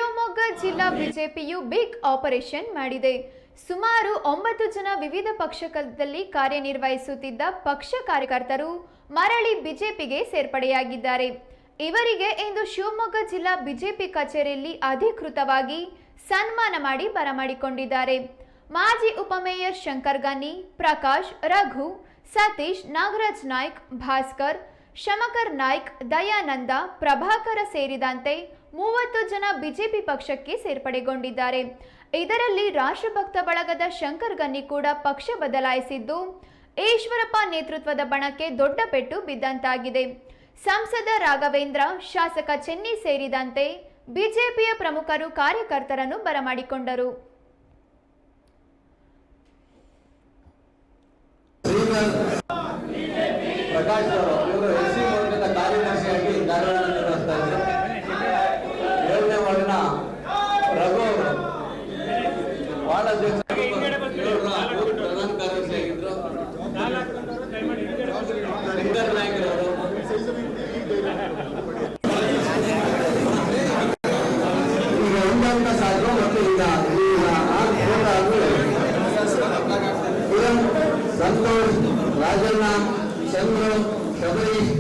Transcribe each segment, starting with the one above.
ಶಿವಮೊಗ್ಗ ಜಿಲ್ಲಾ ಬಿಜೆಪಿಯು big operation ಮಾಡಿದೆ. ಸುಮಾರು 9 ಜನ ವಿವಿಧ ಪಕ್ಷದಲ್ಲಿ ಕಾರ್ಯನಿರ್ವಹಿಸುತ್ತಿದ್ದ ಪಕ್ಷ ಕಾರ್ಯಕರ್ತರು ಮರಳಿ ಬಿಜೆಪಿಗೆ ಸೇರ್ಪಡೆಯಾಗಿದ್ದಾರೆ. ಇವರಿಗೆ ಇಂದು ಶಿವಮೊಗ್ಗ ಜಿಲ್ಲಾ ಬಿಜೆಪಿ ಕಚೇರಿಯಲ್ಲಿ ಅಧಿಕೃತವಾಗಿ ಸನ್ಮಾನ ಮಾಡಿ ಬರಮಾಡಿಕೊಂಡಿದ್ದಾರೆ. ಮಾಜಿ ಉಪಮೇಯರ್ ಶಂಕರ್ ಗನ್ನಿ, ಪ್ರಕಾಶ್, ರಘು, ಸತೀಶ್, ನಾಗರಾಜ್ ನಾಯ್ಕ್, ಭಾಸ್ಕರ್, ಶಮಕರ್ ನಾಯ್ಕ್, ದಯಾನಂದ, ಪ್ರಭಾಕರ ಸೇರಿದಂತೆ 30 ಜನ ಬಿಜೆಪಿ ಪಕ್ಷಕ್ಕೆ ಸೇರ್ಪಡೆಗೊಂಡಿದ್ದಾರೆ. ಇದರಲ್ಲಿ ರಾಷ್ಟ್ರಭಕ್ತ ಬಳಗದ ಶಂಕರ್ ಗನ್ನಿ ಕೂಡ ಪಕ್ಷ ಬದಲಾಯಿಸಿದ್ದು, ಈಶ್ವರಪ್ಪ ನೇತೃತ್ವದ ಬಣಕ್ಕೆ ದೊಡ್ಡ ಪೆಟ್ಟು ಬಿದ್ದಂತಾಗಿದೆ. ಸಂಸದ ರಾಘವೇಂದ್ರ, ಶಾಸಕ ಚೆನ್ನಿ ಸೇರಿದಂತೆ ಬಿಜೆಪಿಯ ಪ್ರಮುಖರು ಕಾರ್ಯಕರ್ತರನ್ನು ಬರಮಾಡಿಕೊಂಡರು. ಪ್ರಕಾಶ್ ಅವರು ಎಸ್ಸಿ ಮೋರ್ಚಾದ ಕಾರ್ಯದರ್ಶಿಯಾಗಿ ಕಾರ್ಯನಿರ್ವಹಿಸ್ತಾ ಇದ್ದಾರೆ. 7ನೇ ವಾರ್ಡಿನ ರಘು ವಾರ್ಡಾಧ್ಯಕ್ಷ ಪ್ರಧಾನ ಕಾರ್ಯದರ್ಶಿಯಾಗಿದ್ದರು. ಶಂಕರ್ ನಾಯ್ಕರವರು ಈಗ ಒಂದಂತ ಸಾಕು ಮತ್ತು ಈಗ ಸಂತೋಷ್, ರಾಜಣ್ಣ, ಚಂದ್ರು, ಶಬರೀಶ್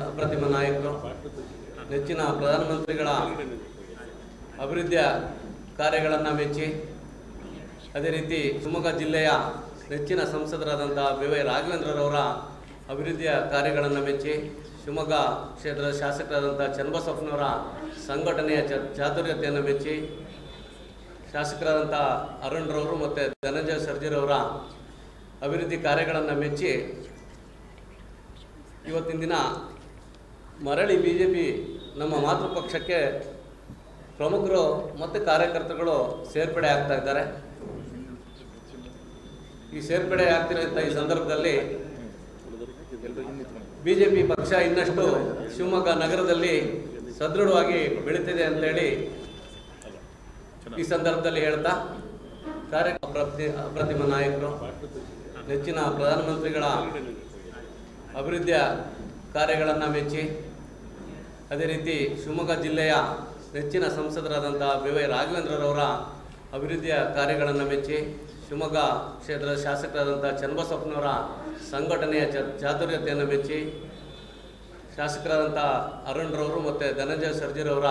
ಅಪ್ರತಿಮ ನಾಯಕರು, ನೆಚ್ಚಿನ ಪ್ರಧಾನಮಂತ್ರಿಗಳ ಅಭಿವೃದ್ಧಿಯ ಕಾರ್ಯಗಳನ್ನು ಮೆಚ್ಚಿ, ಅದೇ ರೀತಿ ಶಿವಮೊಗ್ಗ ಜಿಲ್ಲೆಯ ನೆಚ್ಚಿನ ಸಂಸದರಾದಂಥ ಬಿ.ವೈ. ರಾಘವೇಂದ್ರರವರ ಅಭಿವೃದ್ಧಿಯ ಕಾರ್ಯಗಳನ್ನು ಮೆಚ್ಚಿ, ಶಿವಮೊಗ್ಗ ಕ್ಷೇತ್ರದ ಶಾಸಕರಾದಂಥ ಚನ್ನಬಸಪ್ಪನವರ ಸಂಘಟನೆಯ ಚಾತುರ್ಯತೆಯನ್ನು ಮೆಚ್ಚಿ, ಶಾಸಕರಾದಂಥ ಅರುಣ್ರವರು ಮತ್ತು ಧನಂಜಯ ಸರ್ಜಿರವರ ಅಭಿವೃದ್ಧಿ ಕಾರ್ಯಗಳನ್ನು ಮೆಚ್ಚಿ ಇವತ್ತಿನ ದಿನ ಮರಳಿ BJP ನಮ್ಮ ಮಾತೃಪಕ್ಷಕ್ಕೆ ಪ್ರಮುಖರು ಮತ್ತು ಕಾರ್ಯಕರ್ತರುಗಳು ಸೇರ್ಪಡೆ ಆಗ್ತಾ ಇದ್ದಾರೆ. ಈ ಸೇರ್ಪಡೆ ಆಗ್ತಿರೋಂಥ ಈ ಸಂದರ್ಭದಲ್ಲಿ BJP ಪಕ್ಷ ಇನ್ನಷ್ಟು ಶಿವಮೊಗ್ಗ ನಗರದಲ್ಲಿ ಸದೃಢವಾಗಿ ಬೆಳೀತಿದೆ ಅಂತೇಳಿ ಈ ಸಂದರ್ಭದಲ್ಲಿ ಹೇಳ್ತಾ, ಅಪ್ರತಿಮ ನಾಯಕರು, ನೆಚ್ಚಿನ ಪ್ರಧಾನಮಂತ್ರಿಗಳ ಅಭಿವೃದ್ಧಿಯ ಕಾರ್ಯಗಳನ್ನು ಮೆಚ್ಚಿ, ಅದೇ ರೀತಿ ಶಿವಮೊಗ್ಗ ಜಿಲ್ಲೆಯ ನೆಚ್ಚಿನ ಸಂಸದರಾದಂಥ ಬಿ.ವೈ. ರಾಘವೇಂದ್ರರವರ ಅಭಿವೃದ್ಧಿಯ ಕಾರ್ಯಗಳನ್ನು ಮೆಚ್ಚಿ, ಶಿವಮೊಗ್ಗ ಕ್ಷೇತ್ರದ ಶಾಸಕರಾದಂಥ ಚನ್ನಬಸಪ್ಪನವರ ಸಂಘಟನೆಯ ಚಾತುರ್ಯತೆಯನ್ನು ಮೆಚ್ಚಿ, ಶಾಸಕರಾದಂಥ ಅರುಣ್ರವರು ಮತ್ತು ಧನಂಜಯ ಸರ್ಜಿರವರ